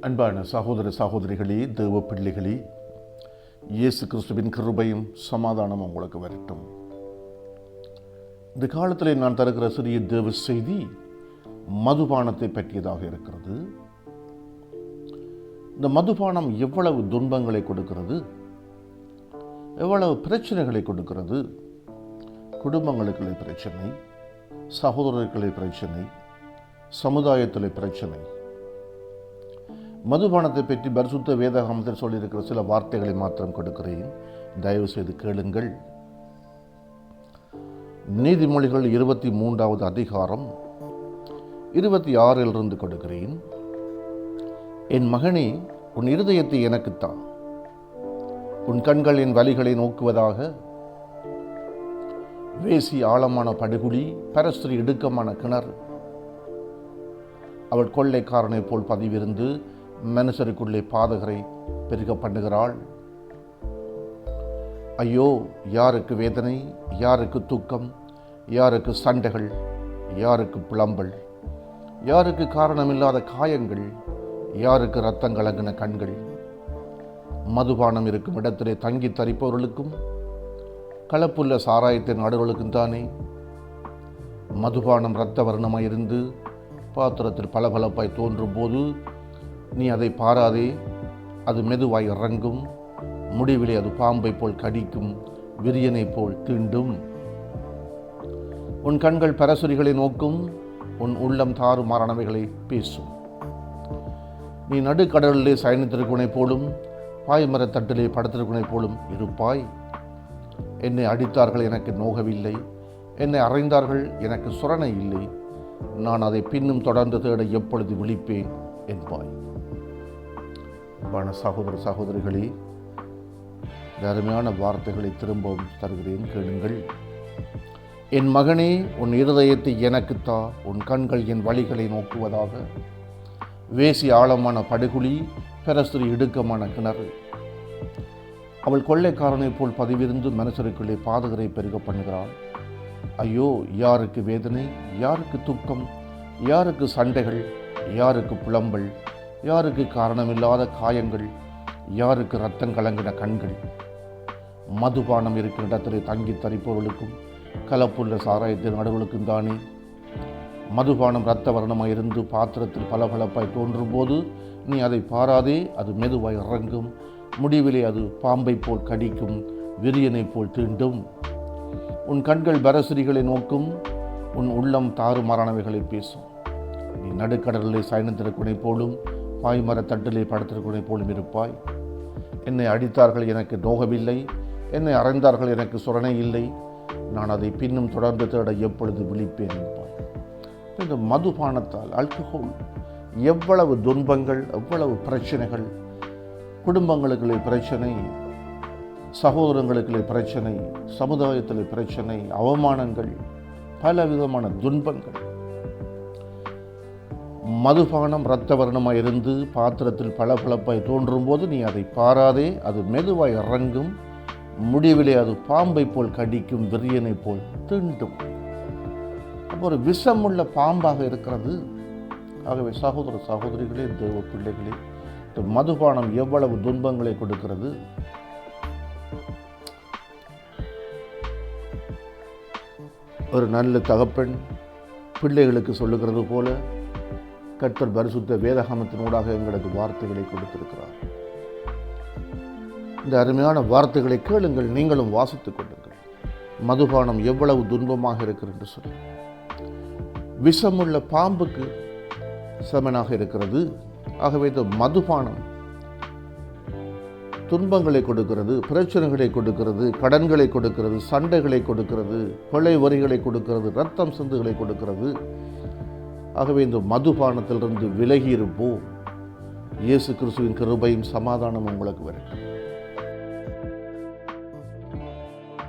அன்பான சகோதர சகோதரிகளே, தேவ பிள்ளைகளே, இயேசு கிறிஸ்துவின் கிருபையும் சமாதானம் உங்களுக்கு வரட்டும். இந்த காலத்தில் நான் தருகிற சிறிய தேவ செய்தி மதுபானத்தை பற்றியதாக இருக்கிறது. இந்த மதுபானம் எவ்வளவு துன்பங்களை கொடுக்கிறது, எவ்வளவு பிரச்சனைகளை கொடுக்கிறது. குடும்பங்களுக்குள்ளே பிரச்சனை, சகோதரர்களே பிரச்சனை, சமுதாயத்திலே பிரச்சனை. மதுபானத்தை பற்றி பரிசுத்த வேதாகமத்தில் சொல்லியிருக்கிற சில வார்த்தைகளை மாத்திரம் கொடுக்கிறேன், தயவு செய்து கேளுங்கள். நீதிமொழிகள் 23வது அதிகாரம் 26 கொடுக்கிறேன். என் மகனே, உன் இருதயத்தை எனக்குத்தா, உன் கண்கள் என் வலிகளை நோக்குவதாக. வேசி ஆழமான படுகுழி, பரஸ்திரி இடுக்கமான கிணறு. அவள் கொள்ளைக்காரனை போல் பதிவிருந்து மனுஷருக்குள்ளே பாதகரை பெருக பண்ணுகிறாள். ஐயோ, யாருக்கு வேதனை, யாருக்கு துக்கம், யாருக்கு சண்டைகள், யாருக்கு புலம்பல், யாருக்கு காரணமில்லாத காயங்கள், யாருக்கு இரத்தம் கலங்கின கண்கள். மதுபானம் இருக்கும் இடத்திலே தங்கி தரிப்பவர்களுக்கும் கலப்புள்ள சாராயத்தின் நடுவர்களுக்கும் தானே. மதுபானம் இரத்த வர்ணமாய் இருந்து பாத்திரத்தில் பளபளப்பாய் தோன்றும் போது நீ அதை பாராதே, அது மெதுவாய் இறங்கும். முடிவிலே அது பாம்பை போல் கடிக்கும், விரியனை போல் தீண்டும். உன் கண்கள் பரசுரிகளை நோக்கும், உன் உள்ளம் தாறுமாறானவைகளை பேசும். நீ நடுக்கடலிலே சயனித்திருக்குனை போலும், பாய்மரத் தட்டிலே படுத்திருக்குனை போலும் இருப்பாய். என்னை அடித்தார்கள், எனக்கு நோகவில்லை. என்னை அறைந்தார்கள், எனக்கு சுரணை இல்லை. நான் அதை பின்னும் தொடர்ந்து தேட எப்பொழுது விழிப்பேன் என்பாய். சகோதர சகோதரிகளே, அருமையான வார்த்தைகளை திரும்பவும் தருகிறேன், கேளுங்கள். என் மகனே, உன் இருதயத்தை எனக்குத்தா, உன் கண்கள் என் வழிகளை நோக்குவதாக. வேசி ஆழமான படுகுழி, பெரஸ்திரி இடுக்கமான கிணறு. அவள் கொள்ளைக்காரனை போல் பதிவிருந்து மனுஷருக்குள்ளே பாதகரை பெருக பண்ணுகிறாள். ஐயோ, யாருக்கு வேதனை, யாருக்கு துக்கம், யாருக்கு சண்டைகள், யாருக்கு புலம்பல், யாருக்கு காரணமில்லாத காயங்கள், யாருக்கு இரத்தம் கலங்கின கண்கள். மதுபானம் இருக்கிற இடத்திலே தங்கி தரிப்பவர்களுக்கும் கலப்புள்ள சாராயத்தின் நடுவர்களுக்கும் தானே. மதுபானம் இரத்த வர்ணமாய் இருந்து பாத்திரத்தில் பளபளப்பாய் தோன்றும் போது நீ அதை பாராதே, அது மெதுவாய் இறங்கும். முடிவிலே அது பாம்பை போல் கடிக்கும், விரியனை போல் தீண்டும். உன் கண்கள் பரசுரிகளை நோக்கும், உன் உள்ளம் தாறுமாறானவைகளை பேசும். நீ நடுக்கடலிலே சயனித்திருக்குனை போலும், பாய்மரத் தட்டிலே படுத்திருக்குனை போலும் இருப்பாய். என்னை அடித்தார்கள், எனக்கு நோகவில்லை. என்னை அறைந்தார்கள், எனக்கு சுரணை இல்லை. நான் அதை பின்னும் தொடர்ந்து தேட எப்பொழுது விழிப்பேன் என்பாய். இந்த மதுபானத்தால், ஆல்கஹால், எவ்வளவு துன்பங்கள், எவ்வளவு பிரச்சனைகள். குடும்பங்களுக்குள்ளே பிரச்சனை, சகோதரங்களுக்குள்ளே பிரச்சனை, சமுதாயத்தில் பிரச்சனை, அவமானங்கள், பல விதமான துன்பங்கள். மதுபானம் இரத்த வர்ணமாய் இருந்து பாத்திரத்தில் பளபளப்பாய் தோன்றும் போது நீ அதை பாராதே, அது மெதுவாய் இறங்கும். முடிவிலே அது பாம்பை போல் கடிக்கும், விரியனை போல் தீண்டும். ஒரு விஷமுள்ள பாம்பாக இருக்கிறது. ஆகவே சகோதர சகோதரிகளே, தேவ பிள்ளைகளே, மதுபானம் எவ்வளவு துன்பங்களை கொடுக்கிறது. ஒரு நல்ல தகப்பன் பிள்ளைகளுக்கு சொல்லுகிறது போல கர்த்தர் பரிசுத்த வேதாகமத்தினூடாக எங்களுக்கு வார்த்தைகளை கொடுத்திருக்கிறார். இந்த அருமையான வார்த்தைகளை கேளுங்கள், நீங்களும் வாசித்துக் கொள்ளுங்கள். மதுபானம் எவ்வளவு துன்பமாக இருக்கிறது என்று சொல்லி. விஷமுள்ள பாம்புக்கு சமனாக இருக்கிறது. ஆகவே இந்த மதுபானம் துன்பங்களை கொடுக்கிறது, பிரச்சனைகளை கொடுக்கிறது, கடன்களை கொடுக்கிறது, சண்டைகளை கொடுக்கிறது, கொலை வரிகளை கொடுக்கிறது, இரத்தம் சிந்துகளை கொடுக்கிறது. ஆகவே இந்த மதுபானத்திலிருந்து விலகி இருப்போம். இயேசு கிறிஸ்துவின் கிருபையும் சமாதானம் உங்களுக்கு வரட்டும்.